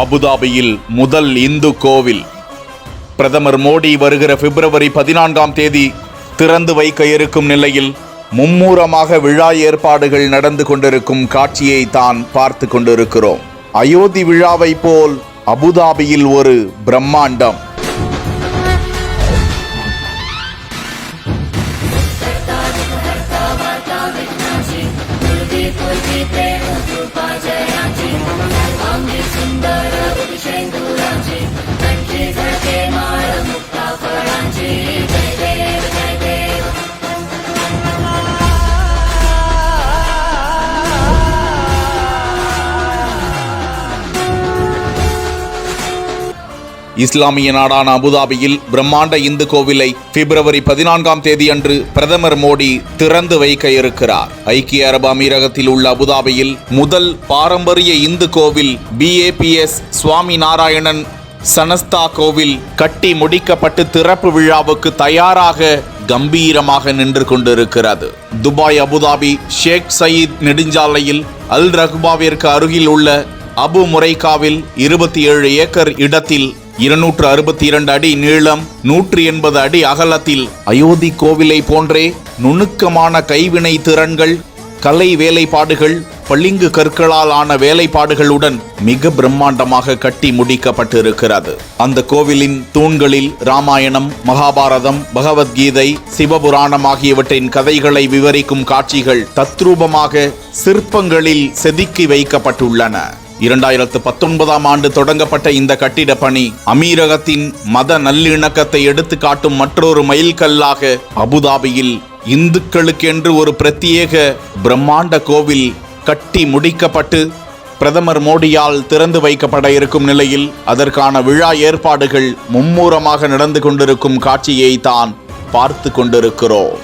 அபுதாபியில் முதல் இந்து கோவில். பிரதமர் மோடி வருகிற பிப்ரவரி 14ஆம் தேதி திறந்து வைக்க இருக்கும் நிலையில் மும்முரமாக விழா ஏற்பாடுகள் நடந்து கொண்டிருக்கும் காட்சியை தான் பார்த்து கொண்டிருக்கிறோம். அயோத்தி விழாவை போல் அபுதாபியில் ஒரு பிரம்மாண்டம். இஸ்லாமிய நாடான அபுதாபியில் பிரம்மாண்ட இந்து கோவிலை பிப்ரவரி 14ஆம் தேதி அன்று பிரதமர் மோடி திறந்து வைக்க இருக்கிறார். ஐக்கிய அரபு அமீரகத்தில் உள்ள அபுதாபியில் முதல் பாரம்பரிய இந்து கோவில் BAPS சுவாமி நாராயணன் சனஸ்தா கோவில் கட்டி முடிக்கப்பட்டு திறப்பு விழாவுக்கு தயாராக கம்பீரமாக நின்று கொண்டிருக்கிறது. துபாய் அபுதாபி ஷேக் சயீத் நெடுஞ்சாலையில் அல் ரஹ்பாவிற்கு அருகில் உள்ள அபு முரைகாவில் 27 ஏக்கர் இடத்தில் 262 அடி நீளம் 180 அடி அகலத்தில் அயோத்தி கோவிலை போன்றே நுணுக்கமான கைவினை திறன்கள், கலை வேலைப்பாடுகள், பளிங்கு கற்களால் ஆன வேலைப்பாடுகளுடன் மிக பிரம்மாண்டமாக கட்டி முடிக்கப்பட்டிருக்கிறது. அந்த கோவிலின் தூண்களில் ராமாயணம், மகாபாரதம், பகவத்கீதை, சிவபுராணம் ஆகியவற்றின் கதைகளை விவரிக்கும் காட்சிகள் தத்ரூபமாக சிற்பங்களில் செதுக்கி வைக்கப்பட்டுள்ளன. 2019ஆம் ஆண்டு தொடங்கப்பட்ட இந்த கட்டிட பணி அமீரகத்தின் மத நல்லிணக்கத்தை எடுத்து காட்டும் மற்றொரு மைல்கல்லாக அபுதாபியில் இந்துக்களுக்கென்று ஒரு பிரத்யேக பிரம்மாண்ட கோவில் கட்டி முடிக்கப்பட்டு பிரதமர் மோடியால் திறந்து வைக்கப்பட இருக்கும் நிலையில் அதற்கான விழா ஏற்பாடுகள் மும்முரமாக நடந்து கொண்டிருக்கும் காட்சியை தான் பார்த்து கொண்டிருக்கிறோம்.